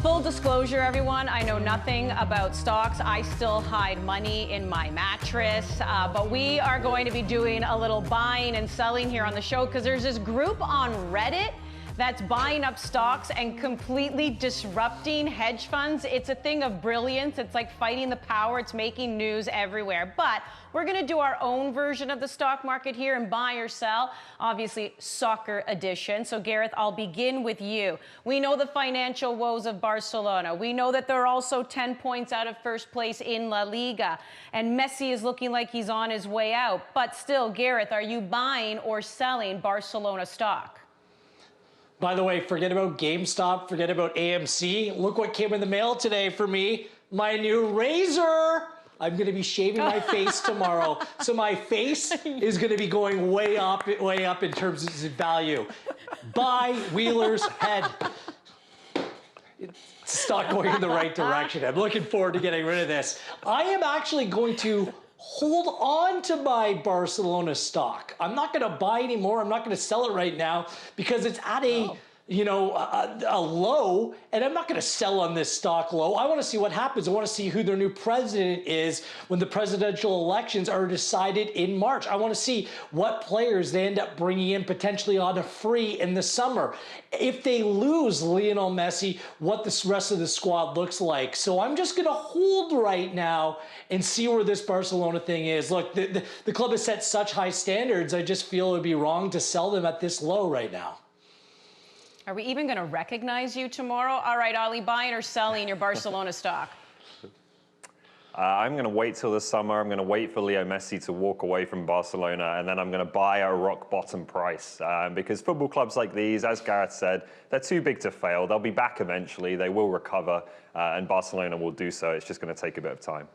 Full disclosure, everyone, I know nothing about stocks. I still hide money in my mattress, but we are going to be doing a little buying and selling here on the show because there's this group on Reddit that's buying up stocks and completely disrupting hedge funds. It's a thing of brilliance. It's like fighting the power. It's making news everywhere. But we're going to do our own version of the stock market here and buy or sell, obviously soccer edition. So Gareth, I'll begin with you. We know the financial woes of Barcelona. We know that they're also 10 points out of first place in La Liga. And Messi is looking like he's on his way out. But still, Gareth, are you buying or selling Barcelona stock? By the way, forget about GameStop, forget about AMC. Look what came in the mail today for me. My new razor. I'm going to be shaving my face tomorrow. So my face is going to be going way up in terms of its value. Buy Wheeler's head. It's not going in the right direction. I'm looking forward to getting rid of this. I am actually going to hold on to my Barcelona stock. I'm not going to buy anymore. I'm not going to sell it right now because it's at a low, and I'm not going to sell on this stock low. I want to see what happens. I want to see who their new president is when the presidential elections are decided in March. I want to see what players they end up bringing in potentially on a free in the summer. If they lose Lionel Messi, what the rest of the squad looks like. So I'm just going to hold right now and see where this Barcelona thing is. Look, the club has set such high standards. I just feel it would be wrong to sell them at this low right now. Are we even going to recognize you tomorrow? All right, Ollie, buying or selling your Barcelona stock? I'm going to wait till the summer. I'm going to wait for Leo Messi to walk away from Barcelona, and then I'm going to buy a rock bottom price because football clubs like these, as Gareth said, they're too big to fail. They'll be back eventually. They will recover, and Barcelona will do so. It's just going to take a bit of time.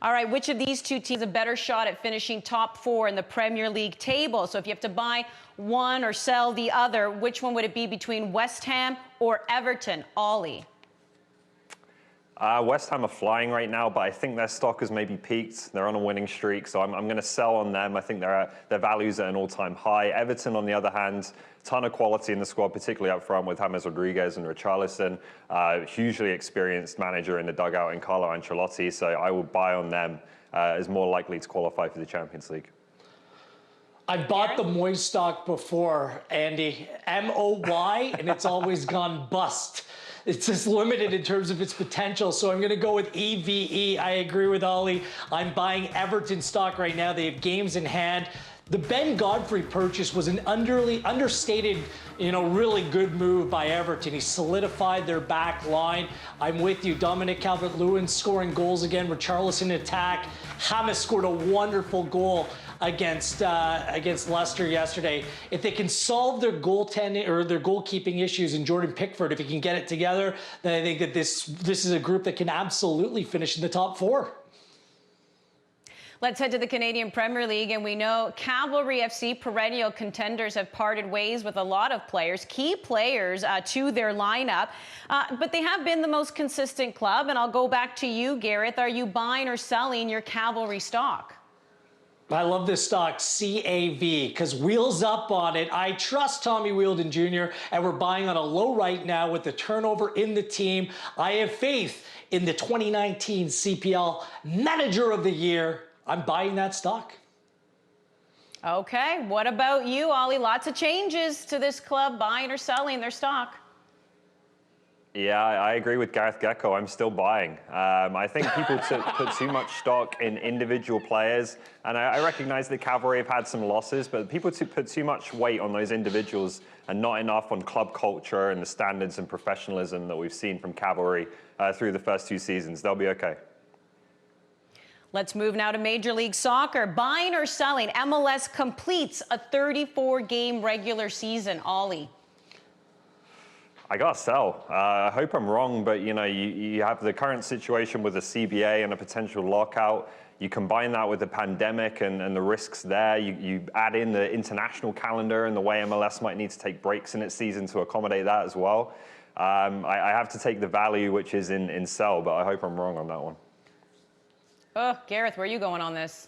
All right, which of these two teams have a better shot at finishing top 4 in the Premier League table? So if you have to buy one or sell the other, which one would it be between West Ham or Everton? Ollie. West Ham are flying right now, but I think their stock has maybe peaked. They're on a winning streak, so I'm going to sell on them. I think their value's at an all-time high. Everton, on the other hand, ton of quality in the squad, particularly up front with James Rodriguez and Richarlison. Hugely experienced manager in the dugout in Carlo Ancelotti, so I will buy on them as more likely to qualify for the Champions League. I've bought the Moy stock before, Andy. M-O-Y, and it's always gone bust. It's just limited in terms of its potential, so I'm going to go with EVE. I agree with Ollie. I'm buying Everton stock right now. They have games in hand. The Ben Godfrey purchase was an understated, really good move by Everton. He solidified their back line. I'm with you. Dominic Calvert-Lewin scoring goals again. Richarlison attack. James scored a wonderful goal against Leicester yesterday. If they can solve their goaltending or their goalkeeping issues in Jordan Pickford, if he can get it together, then I think that this is a group that can absolutely finish in the top 4. Let's head to the Canadian Premier League, and we know Cavalry FC, perennial contenders, have parted ways with a lot of players, key players to their lineup, but they have been the most consistent club. And I'll go back to you, Gareth. Are you buying or selling your Cavalry stock? I love this stock, CAV, because wheels up on it. I trust Tommy Wheeldon Jr., and we're buying on a low right now with the turnover in the team. I have faith in the 2019 CPL Manager of the Year. I'm buying that stock. Okay, what about you, Ollie? Lots of changes to this club, buying or selling their stock. Yeah, I agree with Gareth Gecko. I'm still buying. I think people put too much stock in individual players, and I recognize that Cavalry have had some losses, but people put too much weight on those individuals and not enough on club culture and the standards and professionalism that we've seen from Cavalry through the first 2 seasons. They'll be okay. Let's move now to Major League Soccer. Buying or selling, MLS completes a 34-game regular season. Ollie. I gotta sell. I hope I'm wrong, but you have the current situation with the CBA and a potential lockout. You combine that with the pandemic and the risks there. You add in the international calendar and the way MLS might need to take breaks in its season to accommodate that as well. I have to take the value, which is in sell, but I hope I'm wrong on that one. Oh, Gareth, where are you going on this?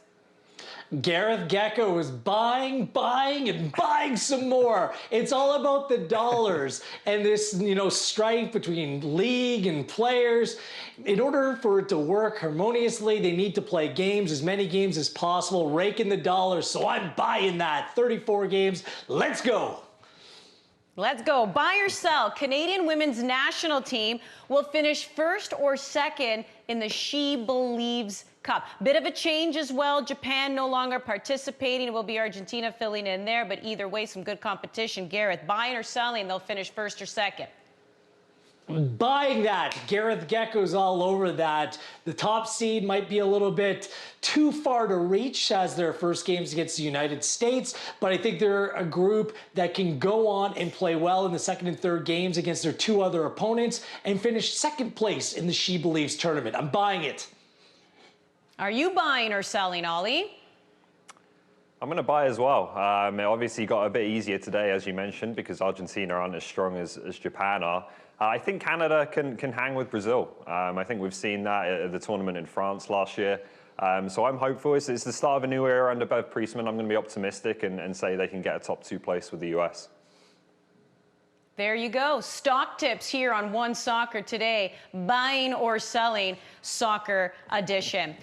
Gareth Gecko is buying and buying some more. It's all about the dollars and this, strife between league and players. In order for it to work harmoniously, they need to play games, as many games as possible, rake in the dollars. So I'm buying that. 34 games. Let's go. Let's go. Buy or sell. Canadian women's national team will finish first or second in the SHEBELIEVES Cup. Bit of a change as well. Japan no longer participating. It will be Argentina filling in there, but either way, some good competition. Gareth, buying or selling, they'll finish first or second? Buying that. Gareth Gecko's all over that. The top seed might be a little bit too far to reach as their first games against the United States, but I think they're a group that can go on and play well in the second and third games against their two other opponents and finish second place in the SHEBELIEVES tournament. I'm buying it. Are you buying or selling, Ollie? I'm going to buy as well. It obviously got a bit easier today, as you mentioned, because Argentina aren't as strong as Japan are. I think Canada can hang with Brazil. I think we've seen that at the tournament in France last year. So I'm hopeful. It's the start of a new era under Bev Priestman. I'm going to be optimistic and say they can get a top 2 place with the US. There you go. Stock tips here on OneSoccer Today. Buying or selling soccer edition.